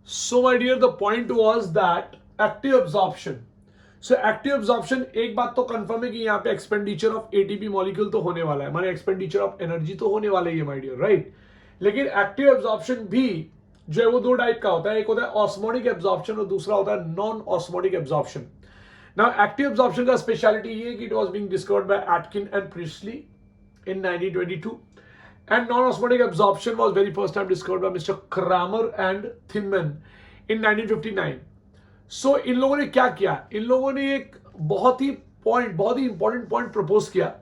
So my dear, the point was that active absorption. So active absorption, एक बात तो confirm है कि यहाँ पे एक्सपेंडिचर ऑफ एटीपी मॉलिक्यूल तो होने वाला है, माने एक्सपेंडिचर ऑफ एनर्जी तो होने वाला ही है माय डियर, राइट। लेकिन एक्टिव एब्जॉर्प्शन भी जो है वो दो टाइप का होता है, एक होता है ऑस्मोटिक एब्जॉर्प्शन और दूसरा होता है non osmotic absorption. Now active absorption का स्पेशलिटी ये है कि it was being discovered by Atkin and priestly in 1922, and non-osmotic absorption was very first time discovered by Mr. Kramer and Thinman in 1959. So इन लोगों ने क्या किया, इन लोगों ने एक बहुत ही इंपॉर्टेंट पॉइंट प्रपोज किया,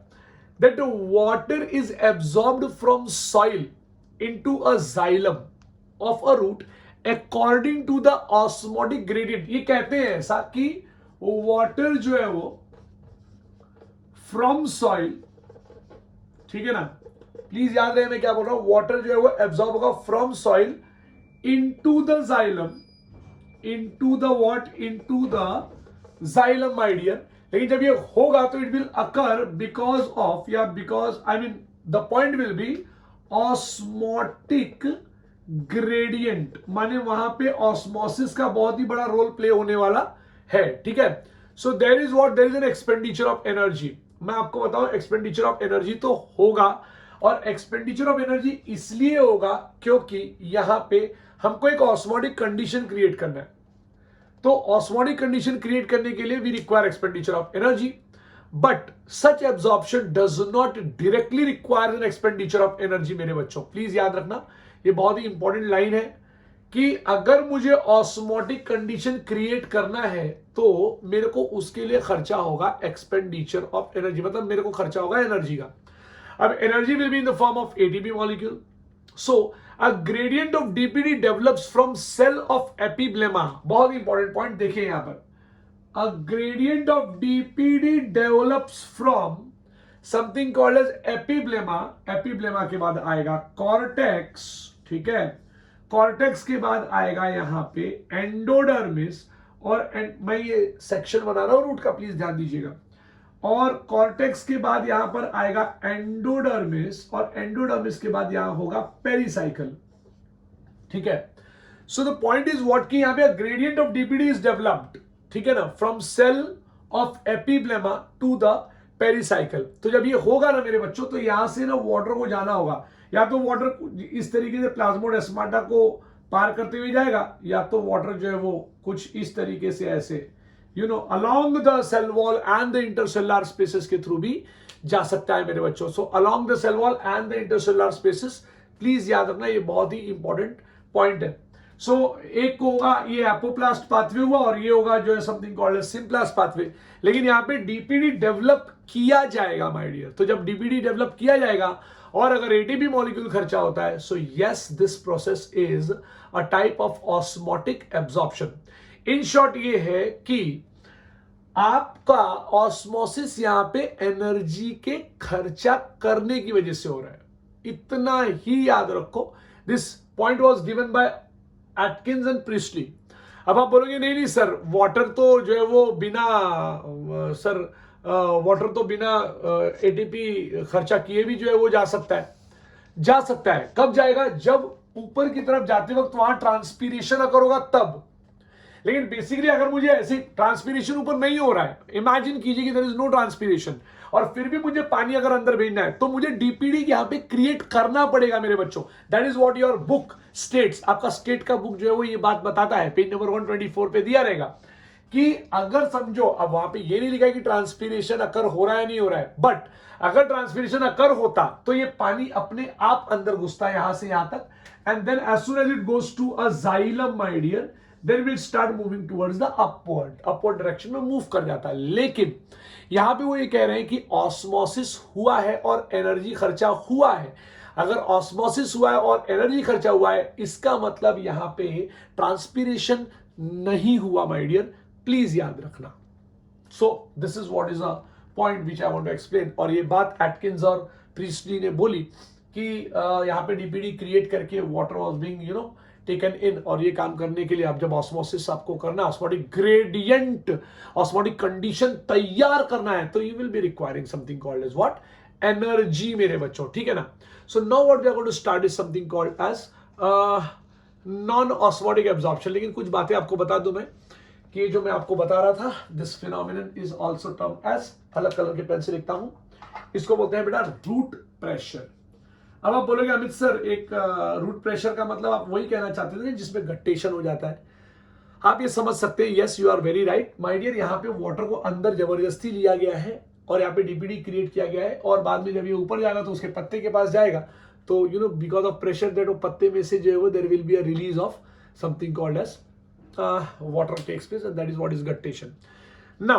that water is absorbed from soil into a xylem of a root according to the osmotic gradient। ये कहते हैं ऐसा कि वाटर जो है वो फ्रॉम सॉइल, ठीक है ना, प्लीज याद रहे मैं क्या बोल रहा हूं, वाटर जो है वो एब्जॉर्ब होगा from soil into the xylem, into the what, into the xylem my dear. लेकिन जब ये होगा तो it will occur because of, या because I mean the point will be osmotic gradient, माने वहां पे ऑस्मोसिस का बहुत ही बड़ा रोल प्ले होने वाला है, ठीक है। So there is what, there is an expenditure of energy. मैं आपको बताऊं, एक्सपेंडिचर ऑफ एनर्जी तो होगा, और एक्सपेंडिचर ऑफ एनर्जी इसलिए होगा क्योंकि यहां पे हमको एक ऑस्मोटिक कंडीशन क्रिएट करना है। तो ऑस्मोटिक कंडीशन क्रिएट करने के लिए we require expenditure of energy, but such absorption does not directly require an expenditure of energy. मेरे बच्चों प्लीज याद रखना, ये बहुत ही इंपॉर्टेंट लाइन है कि अगर मुझे ऑस्मोटिक कंडीशन क्रिएट करना है तो मेरे को उसके लिए खर्चा होगा एक्सपेंडिचर ऑफ एनर्जी, मतलब मेरे को खर्चा होगा एनर्जी का। अब energy will be in the form of ATP molecule. So a gradient of DPD develops from cell of epiblema. बहुत इंपॉर्टेंट पॉइंट देखिए यहां पर, a gradient of DPD develops from something called as epiblema. Epiblema के बाद आएगा cortex, ठीक है, cortex के बाद आएगा यहां पे एंडोडर्मिस, और मैं ये सेक्शन बना रहा हूं रूट का, प्लीज ध्यान दीजिएगा। और कॉर्टेक्स के बाद यहां पर आएगा एंडोडर्मिस, और एंडोडर्मिस के बाद यहां होगा पेरिसाइकल, ठीक है। So the point is what कि यहां पे gradient of DPD is developed, ठीक है ना, from cell of epiblema to the pericycle. तो जब ये होगा ना मेरे बच्चों, तो यहां से ना वाटर को जाना होगा, या तो वाटर इस तरीके से प्लाज्मोडेस्माटा को पार करते हुए जाएगा, या तो वाटर जो है वो कुछ इस तरीके से ऐसे along the cell wall and the intercellular spaces के थ्रू भी जा सकता है मेरे बच्चों। So along the cell wall and the intercellular spaces, please याद रखना, ये बहुत ही इंपॉर्टेंट पॉइंट है। सो एक होगा ये एपोप्लास्ट पाथवे हुआ, और ये होगा जो है समथिंग कॉल्ड सिम्प्लास्ट पाथवे। लेकिन यहाँ पे डीपीडी डेवलप किया जाएगा माय डियर। तो जब डीपीडी डेवलप किया जाएगा और अगर एटीपी मॉलिक्यूल खर्चा होता है, so yes this process is a type of osmotic absorption. In short ये है कि आपका ऑस्मोसिस यहां पे एनर्जी के खर्चा करने की वजह से हो रहा है, इतना ही याद रखो। This point was given bye Atkins and priestly. अब आप बोलोगे नहीं नहीं सर, वाटर तो जो है वो बिना सर वाटर तो बिना एटीपी खर्चा किए भी जो है वो जा सकता है। जा सकता है, कब जाएगा, जब ऊपर की तरफ जाते वक्त वहां ट्रांसपीरेशन अगर होगा तब। लेकिन बेसिकली अगर मुझे ऐसे ट्रांसपीरेशन ऊपर नहीं हो रहा है, इमेजिन कीजिए कि देयर इज नो ट्रांसपीरेशन, और फिर भी मुझे पानी अगर अंदर भेजना है, तो मुझे डीपीडी यहां पे क्रिएट करना पड़ेगा मेरे बच्चों। That is what your book states. आपका स्टेट का बुक जो है वो ये बात बताता है, पेज नंबर 124 पे दिया रहेगा कि अगर समझो, अब वहां पे ये नहीं लिखा है कि ट्रांसपीरेशन अकर हो रहा है नहीं हो रहा है, बट अगर ट्रांसपीरेशन अकर होता तो ये पानी अपने आप अंदर घुसता है यहां से यहां तक, and then as soon as it goes to a xylem my dear, then will start moving towards the upward direction में मूव कर जाता है। लेकिन यहां पे वो ये कह रहे हैं कि ऑस्मोसिस हुआ है और एनर्जी खर्चा हुआ है। अगर ऑस्मोसिस हुआ है और एनर्जी खर्चा हुआ है, इसका मतलब यहां पे ट्रांसपीरेशन नहीं हुआ माय डियर, प्लीज याद रखना। So this is what is a point which I want to explain. और ये बात एटकिंस और प्रिस्टली ने बोली कि यहाँ पे डीपीडी क्रिएट करके water was being taken in, और ये काम करने के लिए आप जब ऑस्मोसिस आपको करना, ऑस्मोटिक ग्रेडियंट, ऑस्मोटिक कंडीशन तैयार करना है, तो you will be requiring something called as what, energy मेरे बच्चों, ठीक है ना। So now what we are going to start is something called as non osmotic absorption. लेकिन कुछ बातें आपको बता दूं मैं कि ये जो मैं आपको बता रहा था, this phenomenon is also term as, अलग कलर के पेन से लिखता हूं, इसको बोलते हैं बेटा रूट प्रेशर। अब आप बोलोगे अमित सर एक रूट प्रेशर का मतलब आप वही कहना चाहते थे जिसमें गट्टेशन हो जाता है। आप ये समझ सकते हैं, yes you are very right my dear, यहाँ पे वाटर को अंदर जबरदस्ती लिया गया है और यहाँ पे डीपीडी क्रिएट किया गया है, और बाद में जब ये ऊपर जाएगा तो उसके पत्ते के पास जाएगा, तो you know because of pressure that वो पत्ते में से जो है वो there will be a release of something called as water takes place, and that is what is guttation. Now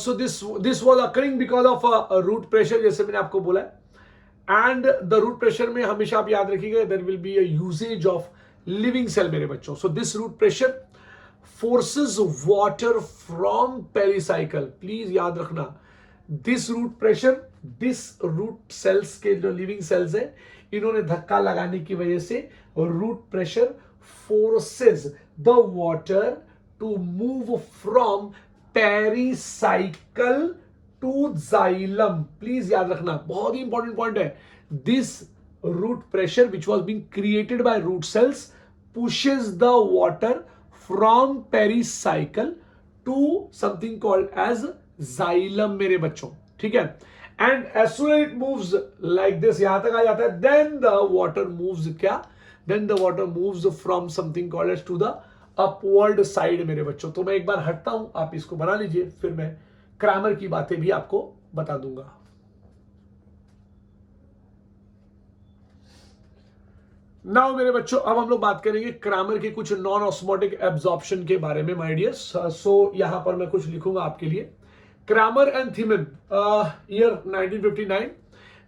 so this was occurring because of root pressure, जैसे मैंने आपको बोला है, and the root pressure में हमेशा आप याद रखिएगा there will be a usage of living cell मेरे बच्चों. So this root pressure forces water from pericycle, please याद रखना, this root pressure, this root cells के जो living cells है, इन्होंने धक्का लगाने की वजह से root pressure forces the water to move from pericycle to xylem. Please याद रखना, बहुत ही इंपॉर्टेंट पॉइंट है. This root pressure which was being created by root cells pushes the water from pericycle to something called as xylem मेरे बच्चों, ठीक है. And as soon as it moves like this, यहां तक आ जाता है, then the water moves क्या, then the water moves from something called as to the upward side मेरे बच्चों. तो मैं एक बार हटता हूं, आप इसको बना लीजिए, फिर मैं क्रैमर की बातें भी आपको बता दूंगा. नाउ मेरे बच्चों, अब हम लोग बात करेंगे क्रैमर के कुछ नॉन ऑस्मोटिक एब्जॉर्प्शन के बारे में माय डियर्स. सो यहां पर मैं कुछ लिखूंगा आपके लिए. Kramer and Thimann, year 1959,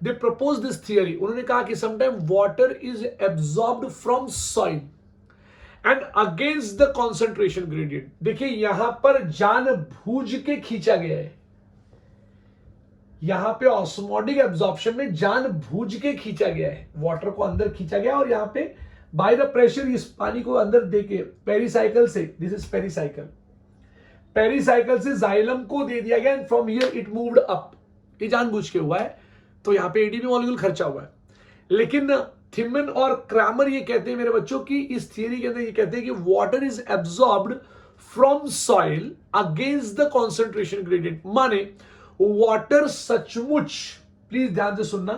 they propose this theory. उन्होंने कहा कि sometime water is absorbed from soil and against the concentration gradient. देखिए यहां पर जानबूझ के खींचा गया है, यहां पे ऑस्मोटिक एब्जॉर्प्शन में जानबूझ के खींचा गया है, वाटर को अंदर खींचा गया, और यहां पे बाय द प्रेशर इस पानी को अंदर देके पेरिसाइकिल से, दिस इज पेरिसाइकिल, पेरिसाइकिल से जाइलम को दे दिया गया, and from here it moved up. ये जानबूझ के हुआ है, तो यहां पे एडीपी मॉलिक्यूल खर्चा हुआ है. लेकिन थिमन और क्रैमर ये कहते हैं मेरे बच्चों की, इस थियरी के अंदर ये कहते हैं कि water is absorbed from soil against the concentration gradient. माने वाटर सचमुच, प्लीज ध्यान से सुनना,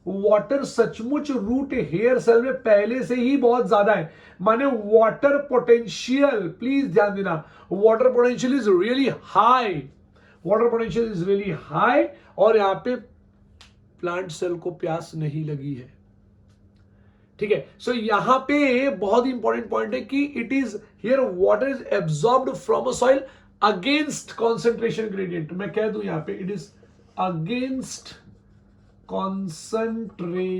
वाटर सचमुच रूट हेयर सेल में पहले से ही बहुत ज्यादा है. माने वाटर पोटेंशियल, प्लीज ध्यान देना, water potential is really high, water potential is really high, और यहां पे प्लांट सेल को प्यास नहीं लगी है, ठीक है. सो यहां पे बहुत ही इंपॉर्टेंट पॉइंट है कि it is here water is absorbed from a soil against concentration gradient. मैं कह दूं यहां पे it is against concentration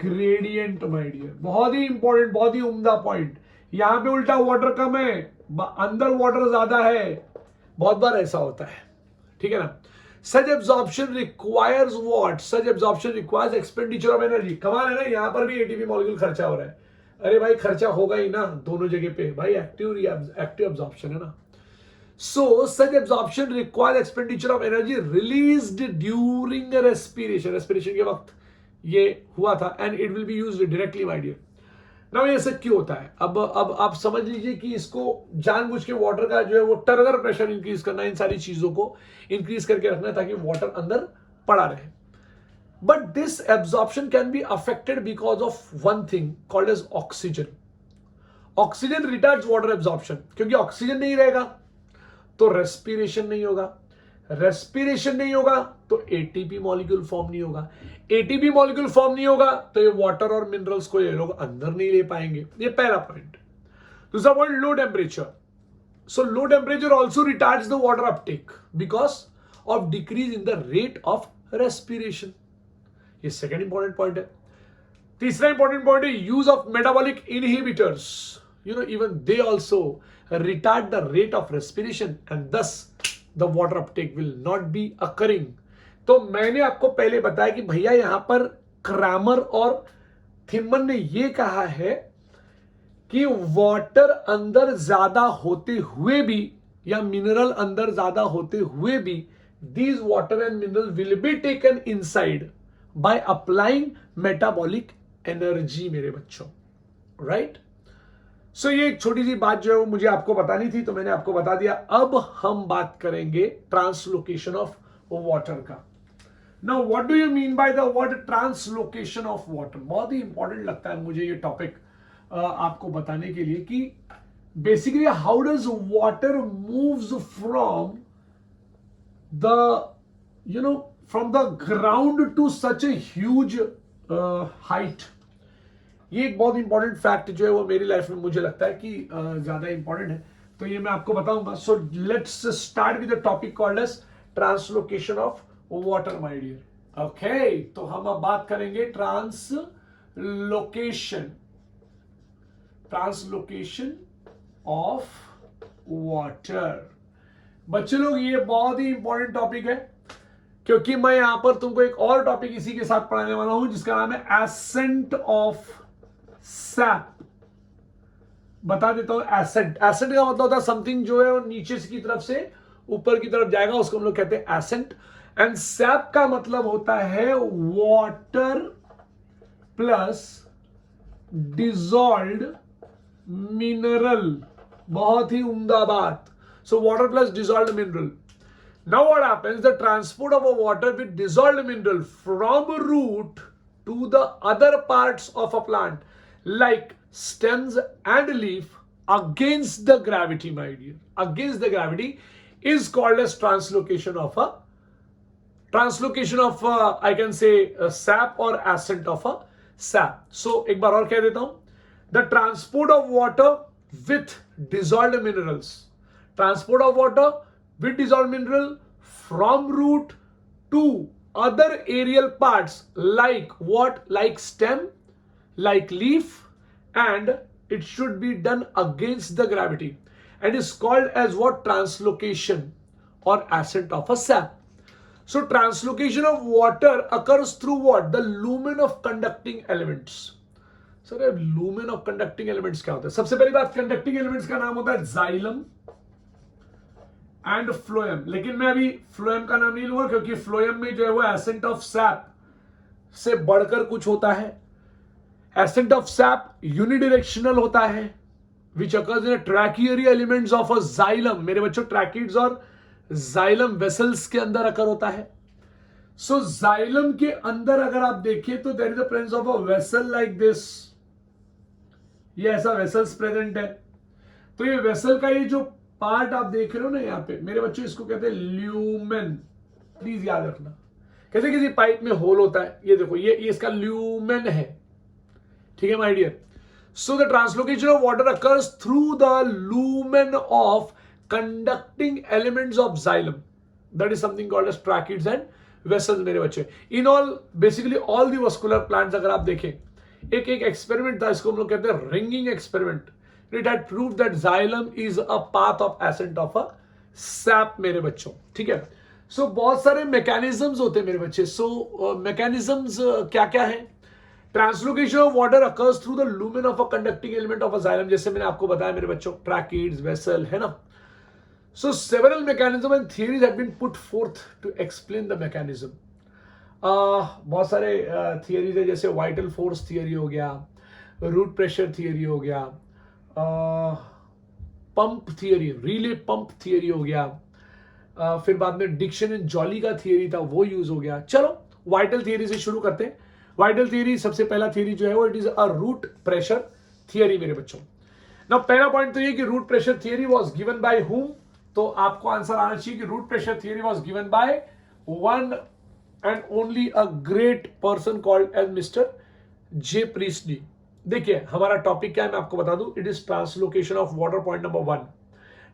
gradient my dear. बहुत ही इंपॉर्टेंट, बहुत ही उम्दा पॉइंट. यहां पे उल्टा वाटर कम है, अंदर वाटर ज्यादा है, बहुत बार ऐसा होता है, ठीक है ना. Such absorption requires what? Such absorption requires expenditure of energy. कमाल है ना, यहां पर भी एटीपी मॉलिक्यूल खर्चा हो रहा है. अरे भाई खर्चा होगा ही ना दोनों जगह पे भाई, एक्टिव एब्जॉर्प्शन है ना. So such absorption requires expenditure of energy released during respiration. respiration के वक्त ये हुआ था, and it will be used directly my dear. Now ये ऐसा क्यों होता है? अब आप समझ लीजिए कि इसको जानबूझ के वाटर का जो है वो टर्गर प्रेशर इंक्रीज करना, इन सारी चीजों को इंक्रीज करके रखना ताकि वाटर अंदर पड़ा रहे. But this absorption can be affected because of one thing called as oxygen. Oxygen retards water absorption, क्योंकि ऑक्सीजन नहीं रहेगा तो रेस्पिरेशन नहीं होगा, रेस्पिरेशन नहीं होगा तो एटीपी मॉलिक्यूल फॉर्म नहीं होगा, एटीपी मॉलिक्यूल फॉर्म नहीं होगा तो ये वाटर और मिनरल्स को ये लोग अंदर नहीं ले पाएंगे. ये पहला पॉइंट. दूसरा point, low temperature. So low temperature also retards the water Uptake because of decrease in the rate of respiration. ये सेकेंड इंपॉर्टेंट पॉइंट है. तीसरा इंपॉर्टेंट पॉइंट है use of metabolic inhibitors. You know even they also retard the rate of respiration and thus the water uptake will not be occurring. तो मैंने आपको पहले बताया कि भैया यहां पर क्रैमर और थिमन ने ये कहा है कि वाटर अंदर ज्यादा होते हुए भी या मिनरल अंदर ज्यादा होते हुए भी these water and mineral will be taken inside by applying metabolic energy मेरे बच्चों, राइट। सो ये एक छोटी सी बात जो है वो मुझे आपको बतानी थी, तो मैंने आपको बता दिया। अब हम बात करेंगे ट्रांसलोकेशन ऑफ वाटर का। Now what do you mean by the word translocation of water? बहुत ही इंपॉर्टेंट लगता है मुझे ये टॉपिक आपको बताने के लिए कि basically how does water moves from the from the ground to such a huge height। ये एक बहुत इंपॉर्टेंट फैक्ट जो है वो मेरी लाइफ में मुझे लगता है कि ज्यादा इंपॉर्टेंट है, तो ये मैं आपको बताऊंगा। So let's start with the topic called as translocation of water my dear. Okay, तो हम अब बात करेंगे ट्रांसलोकेशन ऑफ वाटर। बच्चे लोग, ये बहुत ही इंपॉर्टेंट टॉपिक है, क्योंकि मैं यहां पर तुमको एक और टॉपिक इसी के साथ पढ़ाने वाला हूं जिसका नाम है एसेंट ऑफ सैप। बता देता हूं, एसेंट का मतलब होता है समथिंग जो है वो नीचे की तरफ से ऊपर की तरफ जाएगा, उसको हम लोग कहते हैं एसेंट। एंड सैप का मतलब होता है वाटर प्लस डिजॉल्व्ड मिनरल। बहुत ही उम्दा बात। So water plus dissolved mineral. Now what happens? The transport of a water with dissolved mineral from root to the other parts of a plant, like stems and leaf, against the gravity, my dear, against the gravity, is called as translocation of I can say a sap or ascent of a sap. So एक बार और कह देता हूं, the transport of water with dissolved minerals, transport of water with dissolved mineral from root to other aerial parts, like what? Like stem, like leaf, and it should be done against the gravity and is called as what? Translocation or ascent of a sap. So translocation of water occurs through what? The lumen of conducting elements. Sir lumen of conducting elements क्या होता है? सबसे पहली बात, conducting elements का नाम होता है xylem एंड फ्लोएम। लेकिन मैं अभी फ्लोएम का नाम नहीं लूंगा, क्योंकि फ्लोएम में जो है वो एसेंट ऑफ सैप से बढ़कर कुछ होता है। एसेंट ऑफ सैप यूनिडायरेक्शनल होता है, which occurs in tracheary elements of a xylem. मेरे बच्चों, ट्रैकिड्स और जाइलम वेसल्स के अंदर अकर होता है। सो जाइलम के अंदर अगर आप देखिए तो there is the presence of a vessel like this. ये ऐसा वेसल्स प्रेजेंट है। तो ये वेसल का ये जो पार्ट आप देख रहे हो ना यहाँ पे मेरे बच्चों, इसको कहते हैं ल्यूमेन। प्लीज याद रखना, कैसे किसी पाइप में होल होता है, ये देखो, ये इसका ल्यूमेन है, ठीक है my dear. So the translocation of water occurs through the lumen of conducting elements of xylem, that is something called as tracheids and vessels मेरे बच्चे। In all basically all the vascular plants अगर आप देखें, एक experiment था, इसको हम लोग कहते हैं ringing experiment. It had proved that xylem is a path of ascent of a sap मेरे बच्चों, ठीक है। सो बहुत सारे मैकेनिज्म्स होते हैं मेरे बच्चे। सो मैकेनिज्म्स क्या क्या है? Translocation of water occurs through the lumen of a conducting element of a xylem, जैसे मैंने आपको बताया मेरे बच्चों, ट्रैकिड्स, वेसल, है ना। So several mechanism and theories have been put forth to explain the mechanism. बहुत सारे थियरीज है, जैसे वाइटल फोर्स थियरी हो गया, रूट प्रेशर थियरी हो गया, pump theory, relay pump theory हो गया, फिर बाद में डिक्शन एंड जॉली का थियरी था, वो यूज हो गया। चलो वाइटल थियरी से शुरू करते हैं। वाइटल थियरी सबसे पहला थियरी जो है वो it is a root pressure theory मेरे बच्चों। ना पहला पॉइंट तो ये कि root pressure theory was given by whom, तो आपको आंसर आना चाहिए कि root pressure theory was given by one and only a great person called as mister J Priestley. देखिए हमारा टॉपिक क्या है मैं आपको बता दूं, it is translocation of water. Point number 1,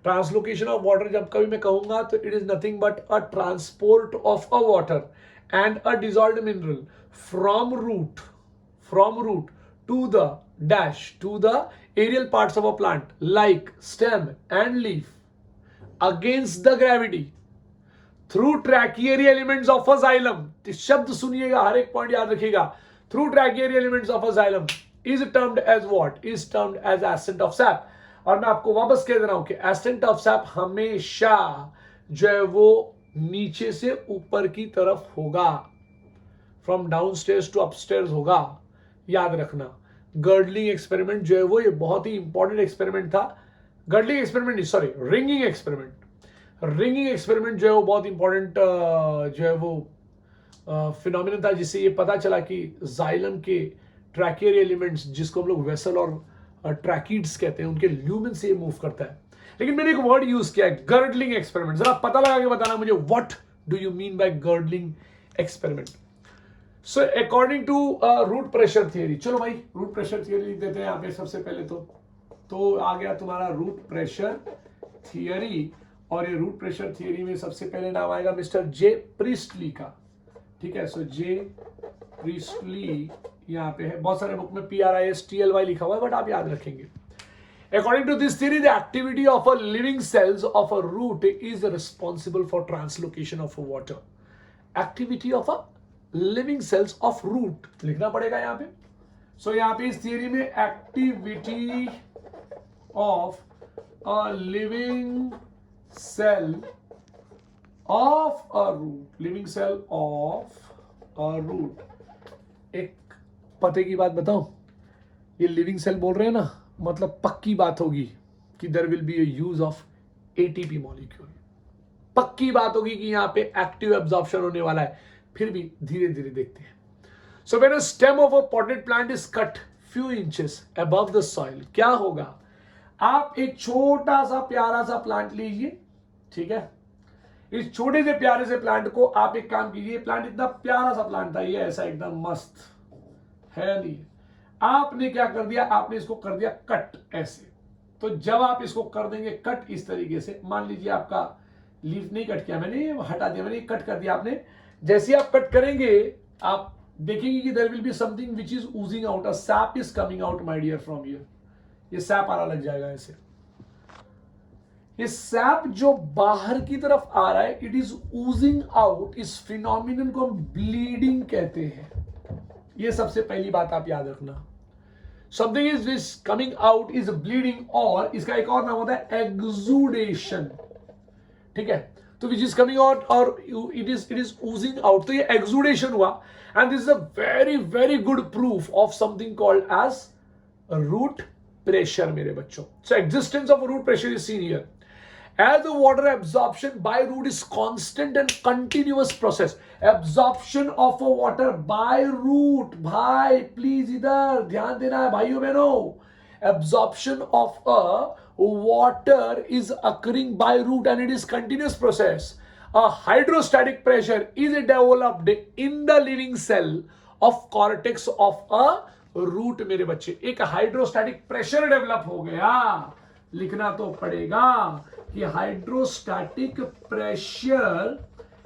translocation of water जब कभी मैं कहूंगा तो it is nothing but a transport of a water and a dissolved mineral from root to the dash to the aerial parts of a plant like stem and leaf against the gravity through tracheary elements of a xylem. शब्द सुनिएगा, हर एक point याद रखिएगा। Through tracheary elements of a xylem is termed as what? Is termed as ascent of sap। और मैं आपको वापस कह दे रहा हूं कि ascent of sap हमेशा जो है वो नीचे से ऊपर की तरफ होगा, from downstairs to upstairs होगा। याद रखना। गर्डलिंग एक्सपेरिमेंट जो है वो ये बहुत ही इंपॉर्टेंट एक्सपेरिमेंट था। गर्डलिंग एक्सपेरिमेंट नहीं, sorry, ringing experiment. Ringing experiment जो है वो बहुत इंपॉर्टेंट जो है वो फिनोमिना था, जिससे ये पता चला कि जाइलम के ट्रैकियर एलिमेंट्स, जिसको हम लोग वेसल और ट्रैकिड्स कहते हैं, उनके ल्यूमेन से ये मूव करता है। लेकिन मैंने एक वर्ड यूज किया है, गर्डलिंग एक्सपेरिमेंट। जरा पता लगा के बताना मुझे, what do you mean by girdling experiment. So according to root pressure theory, चलो भाई रूट प्रेशर थियरी लिख देते हैं यहाँ पे सबसे पहले। तो आ गया तुम्हारा रूट प्रेशर थियरी, और ये रूट प्रेशर थियरी में सबसे पहले नाम आएगा मिस्टर जे प्रिस्टली का। ठीक है, सो जे प्रिस्टली यहाँ पे है, बहुत सारे बुक में PRISTLY लिखा हुआ है, बट आप याद रखेंगे। According to this theory, the activity of a living cells of a root is responsible for translocation of water. Activity of a living cells of root लिखना पड़ेगा यहाँ पे। So यहाँ पे इस theory में activity of a living cell of a root, living cell of a root। एक पते की बात बताऊं, ये लिविंग सेल बोल रहे हैं ना, मतलब पक्की बात होगी कि there will be a use of ATP molecule. पक्की बात होगी कि यहाँ पे एक्टिव एब्जॉर्प्शन होने वाला है। फिर भी धीरे धीरे देखते हैं। So when a stem of a potted plant is cut few inches above the soil, क्या होगा? आप एक छोटा सा प्यारा सा प्लांट लीजिए, ठीक है, इस छोटे से प्यारे से प्लांट को आप एक काम कीजिए, प्लांट इतना प्यारा सा प्लांट था, ये ऐसा एकदम मस्त है नहीं, आपने क्या कर दिया, आपने इसको कर दिया कट ऐसे। तो जब आप इसको कर देंगे कट इस तरीके से, मान लीजिए आपका लीफ नहीं कट किया मैंने, हटा दिया मैंने, कट कर दिया आपने। जैसे आप कट करेंगे आप देखेंगे कि there will be something which is oozing out, a sap is coming out my dear from here. ये सैप आना लग जाएगा ऐसे। ये सैप जो बाहर की तरफ आ रहा है, इट इज ओजिंग आउट, इस फिनोमिनन को हम ब्लीडिंग कहते हैं। ये सबसे पहली बात आप याद रखना। Something is coming out is bleeding, और इसका एक और नाम होता है एक्सुडेशन। ठीक है, तो विच इज कमिंग आउट और इट इज ओजिंग आउट, तो ये एक्सुडेशन हुआ। And this is a very very good proof of something called as root pressure मेरे बच्चों। So existence of root pressure is seen here. As the water absorption by root is constant and continuous process, absorption of a water by root, भाई please इधर ध्यान देना है भाइयों बहनों, absorption of a water is occurring by root and it is continuous process. A hydrostatic pressure is developed in the living cell of cortex of a root मेरे बच्चे। एक हाइड्रोस्टैटिक प्रेशर डेवलप हो गया, लिखना तो पड़ेगा कि hydrostatic pressure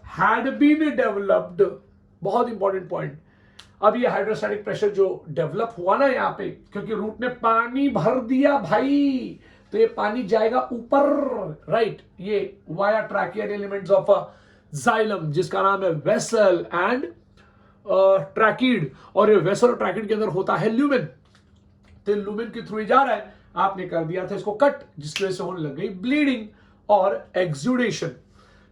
had been developed. बहुत इंपॉर्टेंट पॉइंट। अब ये हाइड्रोस्टैटिक प्रेशर जो डेवलप हुआ ना यहाँ पे, क्योंकि रूट ने पानी भर दिया भाई, तो ये पानी जाएगा ऊपर, राइट, ये वाया ट्रैकियर एलिमेंट्स ऑफ जाइलम, जिसका नाम है वेसल एंड ट्रैकिड, और ये वेसल और ट्रैकिड के अंदर होता है ल्यूमेन। तो ल्यूमेन के थ्रू जा रहा है, आपने कर दिया था इसको कट, जिसकी वजह से होने लग गई ब्लीडिंग और exudation.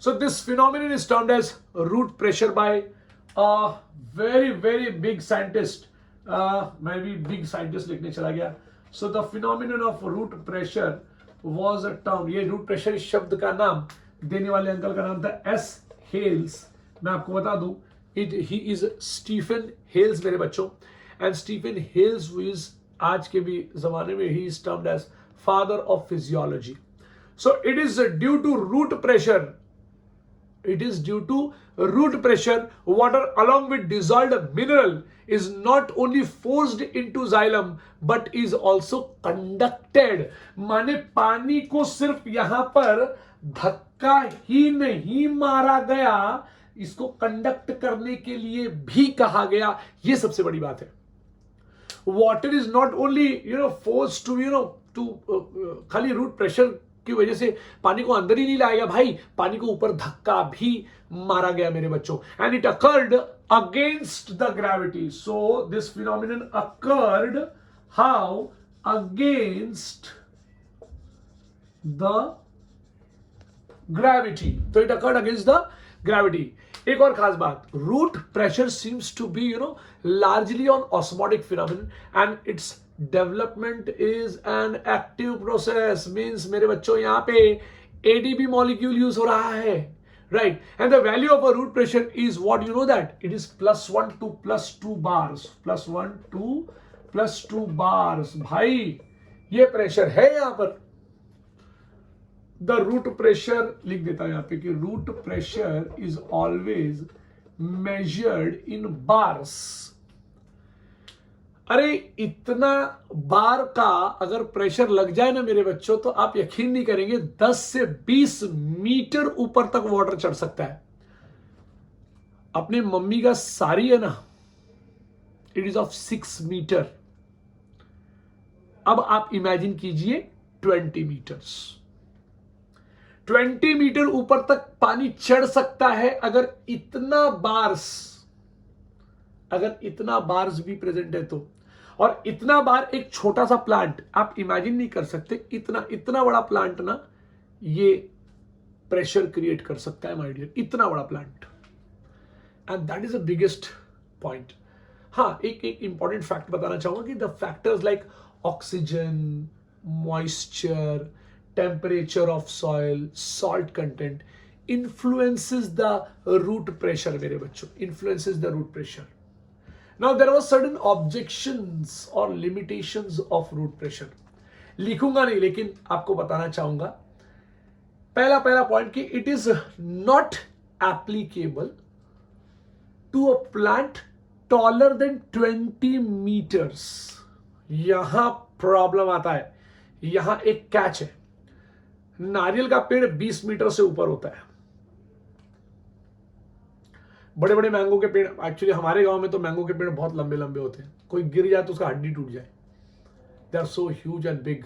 So this phenomenon is termed as root pressure by a very very big scientist. मैं भी बिग साइंटिस्ट लिखने चला गया। So the phenomenon of root pressure was a term, ये रूट प्रेशर इस शब्द का नाम देने वाले अंकल का नाम था एस हेल्स। मैं आपको बता दूं, ही इज स्टीफन हेल्स मेरे बच्चों, एंड स्टीफन हेल्स इज आज के भी जमाने में ही is termed as father of physiology. So it is due to root pressure, it is due to root pressure, water along with dissolved mineral is not only forced into xylem but is also conducted। माने पानी को सिर्फ यहां पर धक्का ही नहीं मारा गया, इसको कंडक्ट करने के लिए भी कहा गया। ये सबसे बड़ी बात है। Water is not only force to खाली रूट प्रेशर की वजह से पानी को अंदर ही नहीं लाएगा भाई, पानी को ऊपर धक्का भी मारा गया मेरे बच्चों। And it occurred against the gravity. So this phenomenon occurred how? Against the gravity. तो it occurred against the gravity. एक और खास बात, root pressure seems to be largely on osmotic phenomenon and its development is an active process. Means मेरे बच्चों यहां पे ADP molecule use हो रहा है, right? And the value of a root pressure is what you know that it is +1 to +2 bars, +1 to +2 bars. भाई ये pressure है यहां पर। द रूट प्रेशर लिख देता हूं यहां पे कि root pressure is always measured in bars. अरे इतना बार का अगर प्रेशर लग जाए ना मेरे बच्चों, तो आप यकीन नहीं करेंगे 10 से 20 मीटर ऊपर तक वाटर चढ़ सकता है। अपने मम्मी का साड़ी है ना, इट इज ऑफ 6 मीटर। अब आप इमेजिन कीजिए 20 मीटर्स, 20 मीटर ऊपर तक पानी चढ़ सकता है अगर इतना बार्स भी प्रेजेंट है तो। और इतना बार एक छोटा सा प्लांट, आप इमेजिन नहीं कर सकते इतना बड़ा प्लांट ना ये प्रेशर क्रिएट कर सकता है माय डियर, इतना बड़ा plant. And that is the biggest point. हाँ, एक इंपॉर्टेंट फैक्ट बताना चाहूंगा कि the factors like oxygen, moisture, temperature of soil, salt content influences the root pressure मेरे बच्चों, influences the root pressure. Now there were certain objections or limitations of root pressure. लिखूंगा नहीं लेकिन आपको बताना चाहूंगा। पहला पॉइंट कि it is not applicable to a plant taller than 20 meters. यहां प्रॉब्लम आता है, यहां एक कैच है। नारियल का पेड़ 20 मीटर से ऊपर होता है। बड़े बड़े मैंगो के पेड़, एक्चुअली हमारे गांव में तो मैंगो के पेड़ बहुत लंबे लंबे होते हैं, कोई गिर जाए तो उसका हड्डी टूट जाए। They are so huge and big.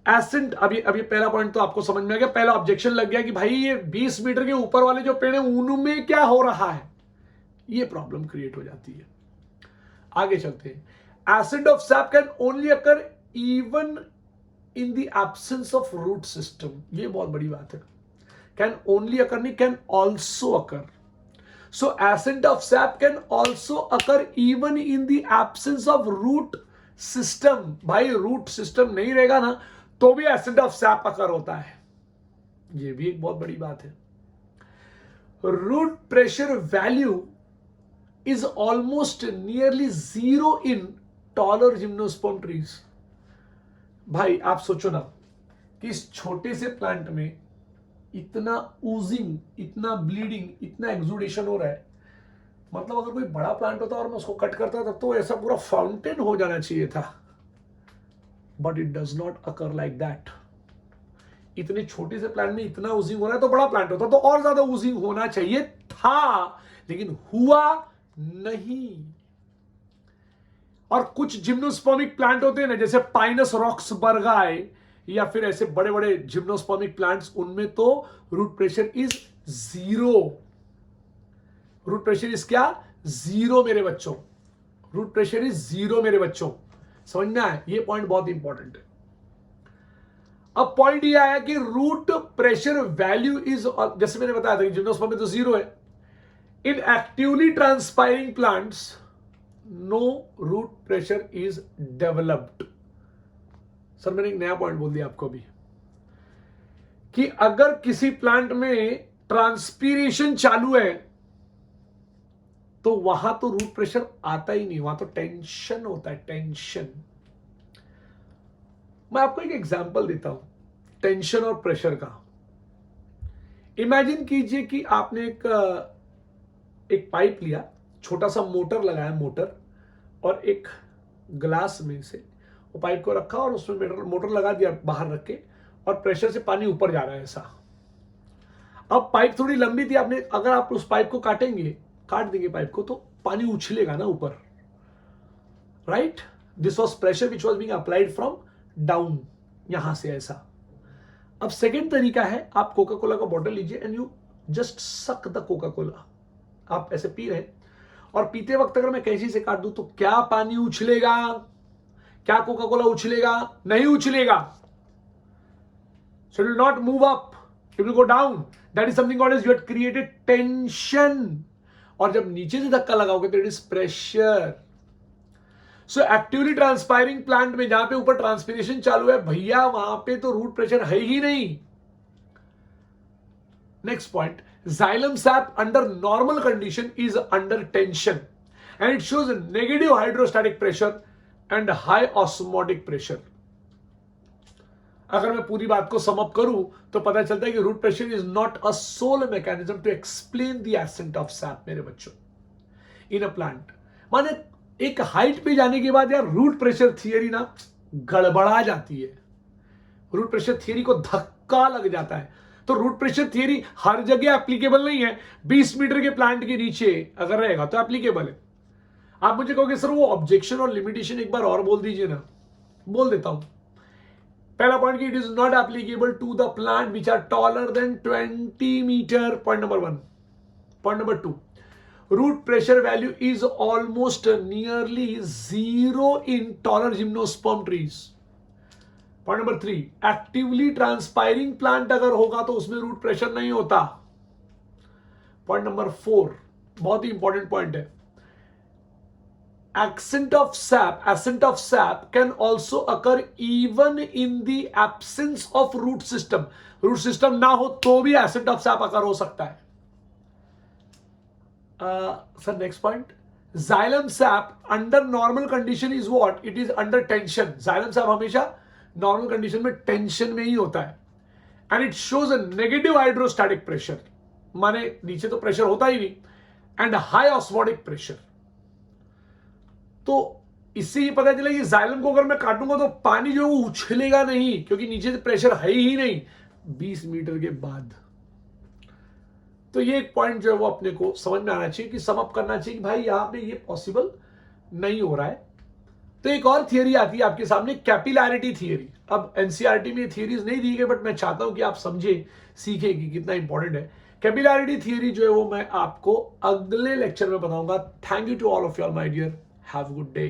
Ascent, अभी पहला पॉइंट तो आपको समझ में आ गया। पहला ऑब्जेक्शन लग गया कि भाई ये 20 मीटर के ऊपर वाले जो पेड़ हैं उनमें क्या हो रहा है, ये प्रॉब्लम क्रिएट हो जाती है। आगे चलते हैं। Ascent of sap can only occur even in the absence of root system. ये बहुत बड़ी बात है। कैन ओनली अकर नहीं, can also occur. So ascent of sap can also occur even in the absence of root system. भाई root system नहीं रहेगा ना तो भी ascent of sap occur होता है। ये भी एक बहुत बड़ी बात है। Root pressure value is almost nearly zero in taller gymnosperm trees. भाई आप सोचो ना कि इस छोटे से प्लांट में इतना ऊजिंग, इतना ब्लीडिंग, इतना एक्सुडेशन हो रहा है। मतलब अगर कोई बड़ा प्लांट होता और मैं उसको कट करता तब तो ऐसा पूरा फाउंटेन हो जाना चाहिए था, but it does not occur like that. इतने छोटे से प्लांट में इतना ऊजिंग हो रहा है तो बड़ा प्लांट होता तो और ज्यादा ऊजिंग होना चाहिए था, लेकिन हुआ नहीं। और कुछ जिम्नोस्पर्मिक प्लांट होते हैं ना, जैसे पाइनस रॉक्सबर्गाई या फिर ऐसे बड़े बड़े जिम्नोस्पर्मिक प्लांट्स, उनमें तो root pressure is 0। Root pressure is क्या? 0 मेरे बच्चों। रूट प्रेशर इज 0 मेरे बच्चों। समझना है, ये पॉइंट बहुत इंपॉर्टेंट है। अब पॉइंट ये आया कि रूट प्रेशर वैल्यू इज, जैसे मैंने बताया था कि जिम्नोस्पर्म में तो 0 है। In actively transpiring plants no root pressure is developed. Sir मैंने एक नया पॉइंट बोल दिया आपको अभी कि अगर किसी प्लांट में ट्रांसपीरेशन चालू है तो वहां तो रूट प्रेशर आता ही नहीं, वहां तो टेंशन होता है, टेंशन। मैं आपको एक एग्जांपल देता हूं टेंशन और प्रेशर का। इमेजिन कीजिए कि आपने एक पाइप लिया, छोटा सा मोटर लगाया, मोटर, और एक ग्लास में से वो पाइप को रखा और उसमें मोटर लगा दिया बाहर रख के, और प्रेशर से पानी ऊपर जा रहा है ऐसा। अब पाइप थोड़ी लंबी थी, आपने अगर आप उस पाइप को काट देंगे पाइप को, तो पानी उछलेगा ना ऊपर, right? This was pressure which was being applied from down, यहां से ऐसा। अब सेकेंड तरीका है, आप कोका कोला का बॉटल लीजिए and you just suck the Coca Cola. आप ऐसे पी रहे हैं और पीते वक्त अगर मैं कैंची से काट दूं तो क्या पानी उछलेगा? क्या कोका कोला उछलेगा? नहीं उछलेगा। So it will not move up, it will go down. That is something called as you have created tension, और जब नीचे से धक्का लगाओगे तो it is pressure. So actively transpiring plant में जहां पे ऊपर ट्रांसपिरेशन चालू है भैया, वहां पे तो रूट प्रेशर है ही नहीं। Next point, xylem sap under normal condition is under tension and it shows negative hydrostatic pressure and high osmotic pressure। अगर मैं पूरी बात को सम अप करूं तो पता चलता है कि root pressure is not a sole mechanism to explain the ascent of sap मेरे बच्चों इन अ प्लांट। माने एक हाइट पे जाने के बाद यार रूट प्रेशर थियरी ना गड़बड़ा जाती है, रूट प्रेशर थियरी को धक्का लग जाता है। तो रूट प्रेशर थियरी हर जगह एप्लीकेबल नहीं है, 20 मीटर के प्लांट के नीचे अगर रहेगा तो एप्लीकेबल है। आप मुझे कहोगे सर वो ऑब्जेक्शन और लिमिटेशन एक बार और बोल दीजिए ना। बोल देता हूं। पहला point, it is not applicable to the plant which are taller than 20 meter, point number 1। Point number 2, root pressure value is almost nearly zero in taller gymnosperm trees। Point number 3, actively transpiring plant अगर होगा तो उसमें root pressure नहीं होता। Point number 4 बहुत ही important point है, ascent of sap can also occur even in the absence of root system। Root system ना हो तो भी ascent of sap अकर हो सकता है। Sir next point, xylem sap under normal condition is what? It is under tension। xylem sap हमेशा normal condition में tension में ही होता है and it shows a negative hydrostatic pressure, माने नीचे तो प्रेशर होता ही नहीं, एंड हाई ऑस्मोटिक प्रेशर। तो इससे ही पता चला कि जाइलम को अगर मैं काटूंगा तो पानी जो है वो उछलेगा नहीं, क्योंकि नीचे से प्रेशर है ही नहीं 20 मीटर के बाद। तो ये एक पॉइंट जो है वो अपने को समझ में आना चाहिए कि सम अप करना चाहिए कि भाई यहां पे ये पॉसिबल नहीं हो रहा है। तो एक और थियरी आती है आपके सामने, कैपिलैरिटी थियरी। अब एनसीईआरटी में थियरीज नहीं दी गई, बट मैं चाहता हूं कि आप समझे, सीखे कि कितना इंपॉर्टेंट है। कैपिलैरिटी थियरी जो है वो मैं आपको अगले लेक्चर में बताऊंगा। Thank you to all of you all my dear, have a good day.